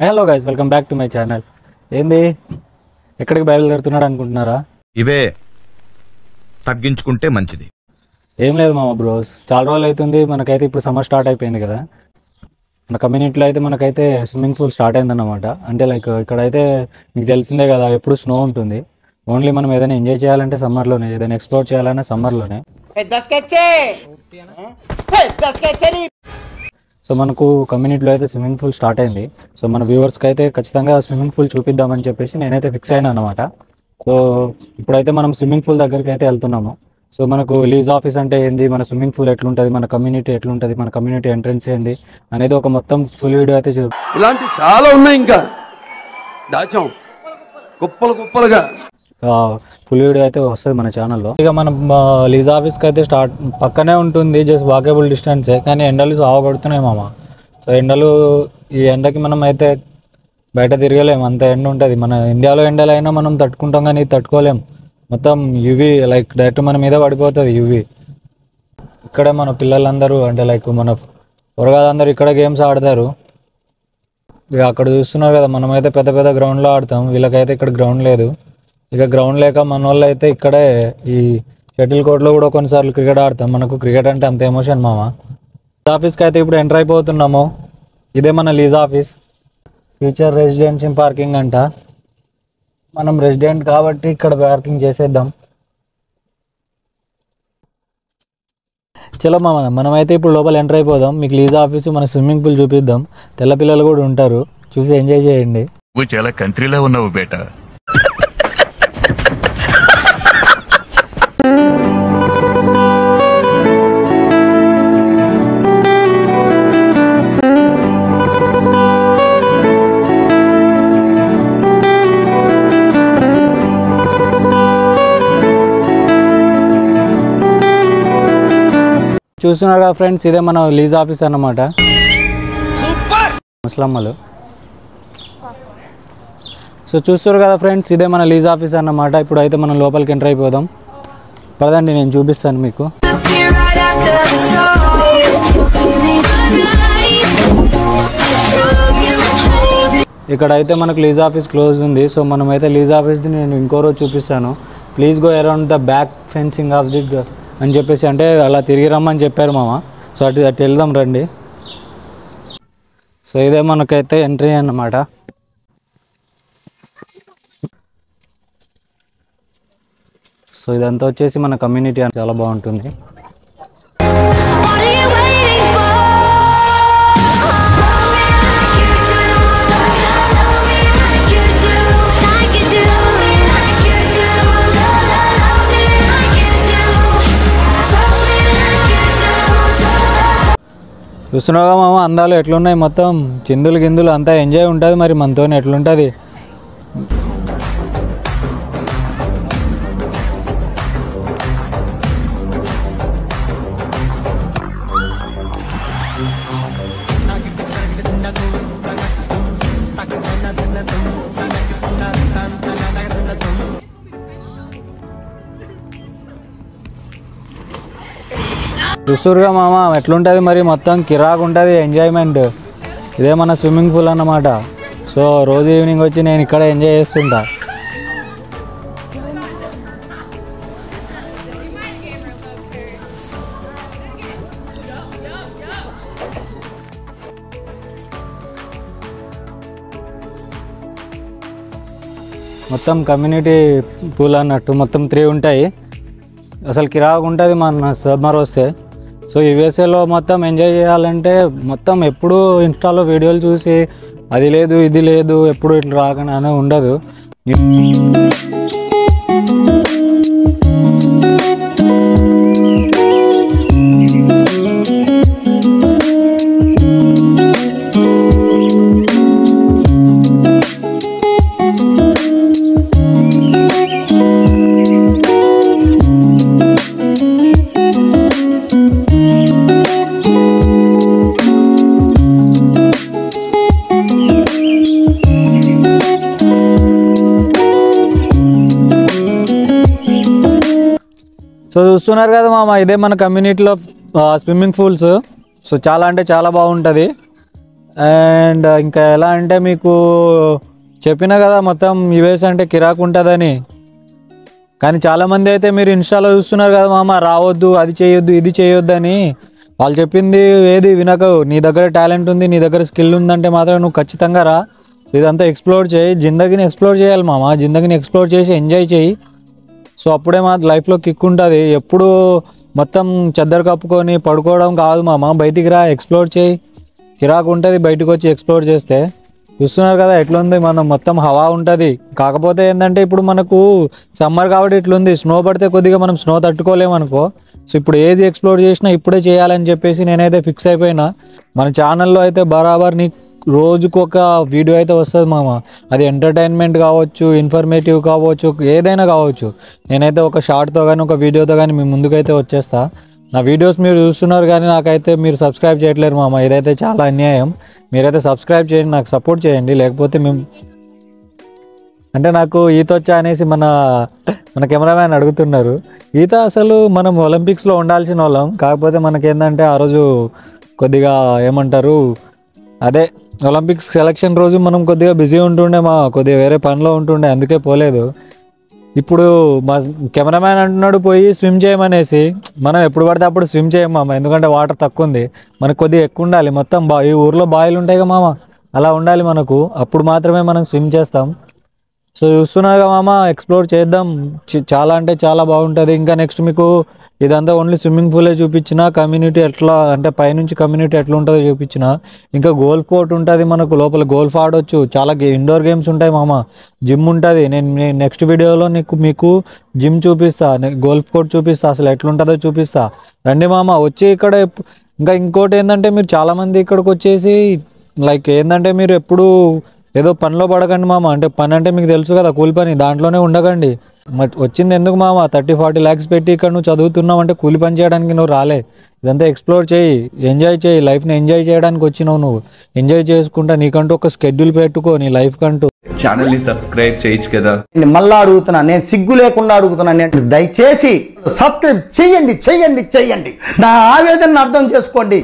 Hello guys, welcome back to my channel. ఏంది ఎక్కడికి బయలుదేరుతున్నాడు అనుకుంటున్నారా? ఇవే తగ్గించుకుంటే మంచిది. ఏం లేదు మామ బ్రోస్, చాలా రోజులు అవుతుంది. మనకైతే ఇప్పుడు సమ్మర్ స్టార్ట్ అయిపోయింది కదా. మన కమ్యూనిటీలో అయితే మనకైతే స్విమ్మింగ్ పూల్ స్టార్ట్ అయిందన్నమాట. అంటే లైక్ ఇక్కడైతే మీకు తెలిసిందే కదా, ఎప్పుడు స్నో ఉంటుంది. ఓన్లీ మనం ఏదైనా ఎంజాయ్ చేయాలంటే సమ్మర్లోనే, ఏదైనా ఎక్స్ప్లోర్ చేయాలన్నా సమ్మర్లోనే. సో మనకు కమ్యూనిటీలో అయితే స్విమ్మింగ్ పూల్ స్టార్ట్ అయింది. సో మన వ్యూవర్స్కి అయితే ఖచ్చితంగా స్విమ్మింగ్ పూల్ చూపిద్దామని చెప్పేసి నేనైతే ఫిక్స్ అయినా అనమాట. సో ఇప్పుడైతే మనం స్విమ్మింగ్ పూల్ దగ్గరికి అయితే వెళ్తున్నాము. సో మనకు లీజ్ ఆఫీస్ అంటే ఏంది, మన స్విమ్మింగ్ పూల్ ఎట్లుంటుంది, మన కమ్యూనిటీ ఎట్లుంటుంది, మన కమ్యూనిటీ ఎంట్రన్స్ ఏంది అనేది ఒక మొత్తం ఫుల్ వీడియో అయితే ఇలాంటి చాలా ఉన్నాయి, ఇంకా దాచాం కుప్పలు కుప్పలుగా. ఫుల్ వీడియో అయితే వస్తుంది మన ఛానల్లో. ఇక మనం లీజ్ ఆఫీస్కి అయితే స్టార్ట్ పక్కనే ఉంటుంది, జస్ట్ వాకేబుల్ డిస్టెన్సే. కానీ ఎండలు సాగబడుతున్నాయి మామ. సో ఎండలు, ఈ ఎండకి మనం అయితే బయట తిరగలేము, అంత ఎండ ఉంటుంది. మన ఇండియాలో ఎండలు అయినా మనం తట్టుకుంటాం, కానీ తట్టుకోలేం. మొత్తం యువి లైక్ డైరెక్ట్ మన మీద పడిపోతుంది యువి. ఇక్కడే మన పిల్లలందరూ అంటే లైక్ మన పొరగాళ్ళందరూ ఇక్కడ గేమ్స్ ఆడతారు. ఇక అక్కడ చూస్తున్నారు కదా, మనమైతే పెద్ద పెద్ద గ్రౌండ్లో ఆడతాం, వీళ్ళకైతే ఇక్కడ గ్రౌండ్ లేదు. ఇక గ్రౌండ్ లేక మన వాళ్ళు అయితే ఇక్కడే ఈ షటిల్ కోర్ట్లో కూడా కొన్నిసార్లు క్రికెట్ ఆడతాం. మనకు క్రికెట్ అంటే అంత ఎమోషన్ మామ. లీజ్ ఆఫీస్కి అయితే ఇప్పుడు ఎంటర్ అయిపోతున్నాము. ఇదే మన lease office. Future residential parking అంట. మనం రెసిడెంట్ కాబట్టి ఇక్కడ పార్కింగ్ చేసేద్దాం. చలో మామ, మనమైతే ఇప్పుడు లోపల ఎంటర్ అయిపోదాం. మీకు లీజ్ ఆఫీస్, మన స్విమ్మింగ్ పూల్ చూపిద్దాం. తెల్ల పిల్లలు కూడా ఉంటారు, చూసి ఎంజాయ్ చేయండి. నువ్వు చాలా కంట్రీలో ఉన్నావు బేటా. చూస్తున్నారు కదా ఫ్రెండ్స్, ఇదే మన లీజ్ ఆఫీస్ అన్నమాట. ముస్లమ్మలు. సో చూస్తున్నారు కదా ఫ్రెండ్స్, ఇదే మన లీజ్ ఆఫీస్ అన్నమాట. ఇప్పుడు అయితే మనం లోపలికి ఎంటర్ అయిపోదాం. పదండి, నేను చూపిస్తాను మీకు. ఇక్కడైతే మనకు లీజ్ ఆఫీస్ క్లోజ్ ఉంది. సో మనమైతే లీజ్ ఆఫీస్ది నేను ఇంకో రోజు చూపిస్తాను. Please go around the back fencing of the అని చెప్పేసి, అంటే అలా తిరిగి రమ్మని చెప్పారు మామ. సో అటు వెళ్దాం రండి. సో ఇదే మనకైతే ఎంట్రీ అన్నమాట. సో ఇదంతా వచ్చేసి మన కమ్యూనిటీ అని చాలా బాగుంటుంది. చూస్తున్నావుగా మామ, అందాలు ఎట్లున్నాయి, మొత్తం చిందులు గిందులు అంతా ఎంజాయ్ ఉంటుంది. మరి మనతో ఎట్లుంటుంది. చూస్తురుగా మామ ఎట్లుంటుంది, మరి మొత్తం కిరాకు ఉంటుంది, ఎంజాయ్మెంట్. ఇదే మన స్విమ్మింగ్ పూల్ అన్నమాట. సో రోజు ఈవినింగ్ వచ్చి నేను ఇక్కడ ఎంజాయ్ చేస్తుంటా. మొత్తం కమ్యూనిటీ పూల్ అన్నట్టు మొత్తం 3 ఉంటాయి. అసలు కిరాకు ఉంటుంది మన సమ్మర్ వస్తే. సో ఈ వేసవిలో మొత్తం ఎంజాయ్ చేయాలంటే మొత్తం ఎప్పుడు ఇన్స్టాలో వీడియోలు చూసి అది లేదు ఇది లేదు ఎప్పుడు ఇట్లా రాకనే ఉండదు. సో చూస్తున్నారు కదా మామ, ఇదే మన కమ్యూనిటీలో స్విమ్మింగ్ పూల్స్. సో చాలా అంటే చాలా బాగుంటుంది. అండ్ ఇంకా ఎలా అంటే మీకు చెప్పినా కదా మొత్తం యుఎస్ అంటే కిరాకు ఉంటుందని. కానీ చాలామంది అయితే మీరు ఇన్స్టాలో చూస్తున్నారు కదా మామ, రావద్దు, అది చేయొద్దు, ఇది చేయొద్దు అని. వాళ్ళు చెప్పింది ఏది వినకు. నీ దగ్గర టాలెంట్ ఉంది, నీ దగ్గర స్కిల్ ఉందంటే మాత్రం నువ్వు ఖచ్చితంగా రా. ఇదంతా ఎక్స్ప్లోర్ చేయి, జిందగీని ఎక్స్ప్లోర్ చేయాలి మామ. జిందగీని ఎక్స్ప్లోర్ చేసి ఎంజాయ్ చేయి. సో అప్పుడే మా లైఫ్లో కిక్ ఉంటుంది. ఎప్పుడు మొత్తం చెద్దరు కప్పుకొని పడుకోవడం కాదు మామ. బయటికి రా, ఎక్స్ప్లోర్ చేయి, కిరాకు ఉంటుంది బయటకు వచ్చి ఎక్స్ప్లోర్ చేస్తే. చూస్తున్నారు కదా ఎట్లుంది, మనం మొత్తం హవా ఉంటుంది. కాకపోతే ఏంటంటే ఇప్పుడు మనకు సమ్మర్ కాబట్టి ఇట్లుంది. స్నో పడితే కొద్దిగా మనం స్నో తట్టుకోలేము అనుకో. సో ఇప్పుడు ఏది ఎక్స్ప్లోర్ చేసినా ఇప్పుడే చేయాలని చెప్పేసి నేనైతే ఫిక్స్ అయిపోయినా. మన ఛానల్లో అయితే బరాబర్ నీకు రోజుకు ఒక వీడియో అయితే వస్తుంది మామ. అది ఎంటర్టైన్మెంట్ కావచ్చు, ఇన్ఫర్మేటివ్ కావచ్చు, ఏదైనా కావచ్చు. నేనైతే ఒక షార్ట్తో కానీ ఒక వీడియోతో కానీ మీ ముందుకైతే వచ్చేస్తా. నా వీడియోస్ మీరు చూస్తున్నారు కానీ నాకైతే మీరు సబ్స్క్రైబ్ చేయట్లేరు మామ. ఇదైతే చాలా అన్యాయం. మీరైతే సబ్స్క్రైబ్ చేయండి, నాకు సపోర్ట్ చేయండి. లేకపోతే మేము అంటే నాకు ఈత వచ్చా అనేసి మన కెమెరామ్యాన్ అడుగుతున్నారు. ఈత అసలు మనం ఒలింపిక్స్లో ఉండాల్సిన వాళ్ళం. కాకపోతే మనకేందంటే ఆ రోజు కొద్దిగా ఏమంటారు, అదే ఒలింపిక్స్ సెలక్షన్ రోజు మనం కొద్దిగా బిజీ ఉంటుండే కొద్దిగా వేరే పనిలో ఉంటుండే, అందుకే పోలేదు. ఇప్పుడు మా కెమెరామ్యాన్ అంటున్నాడు పోయి స్విమ్ చేయమనేసి. మనం ఎప్పుడు పడితే అప్పుడు స్విమ్ చేయం మామ, ఎందుకంటే వాటర్ తక్కువ ఉంది. మనకు కొద్దిగా ఎక్కువ ఉండాలి. మొత్తం ఈ ఊర్లో బాయిలు ఉంటాయి కదా మామ, అలా ఉండాలి మనకు. అప్పుడు మాత్రమే మనం స్విమ్ చేస్తాం. సో చూస్తున్నారుగా మామ, ఎక్స్ప్లోర్ చేద్దాం. చాలా అంటే చాలా బాగుంటుంది. ఇంకా నెక్స్ట్ మీకు ఇదంతా ఓన్లీ స్విమ్మింగ్ పూలే చూపించిన, కమ్యూనిటీ ఎట్లా అంటే పైనుంచి కమ్యూనిటీ ఎట్లా ఉంటుందో చూపించిన. ఇంకా గోల్ఫ్ కోర్ట్ ఉంటుంది మనకు, లోపల గోల్ఫ్ ఆడొచ్చు. చాలా ఇండోర్ గేమ్స్ ఉంటాయి మామ. జిమ్ ఉంటుంది. నేను నెక్స్ట్ వీడియోలో మీకు జిమ్ చూపిస్తా, గోల్ఫ్ కోర్ట్ చూపిస్తా, అసలు ఎట్లుంటుందో చూపిస్తా. రండి మామ వచ్చి ఇక్కడ. ఇంకా ఇంకోటి ఏంటంటే మీరు చాలామంది ఇక్కడికి వచ్చేసి లైక్ ఏంటంటే మీరు ఎప్పుడు ఏదో పనిలో పడకండి మామ. అంటే పని అంటే మీకు తెలుసు కదా, కూలి పని, దాంట్లోనే ఉండకండి. వచ్చింది ఎందుకు మామ, 30-40 lakhs పెట్టి ఇక్కడ నువ్వు చదువుతున్నావు అంటే కూలి పని చేయడానికి నువ్వు రాలే. ఇదంతా ఎక్స్ప్లోర్ చేయి, ఎంజాయ్ చేయి. లైఫ్ని ఎంజాయ్ చేయడానికి వచ్చినావు నువ్వు. ఎంజాయ్ చేసుకుంటా, నీకంటూ ఒక స్కెడ్యూల్ పెట్టుకో నీ లైఫ్ కంటూ. ఛానల్ ని సబ్స్క్రైబ్ చేయొచ్చు కదా. మళ్ళా అడుగుతున్నా, నేను సిగ్గు లేకుండా అడుగుతున్నాను, దయచేసి సబ్స్క్రైబ్ చేయండి, చెయ్యండి, చెయ్యండి. నా ఆవేదనను అర్థం చేసుకోండి.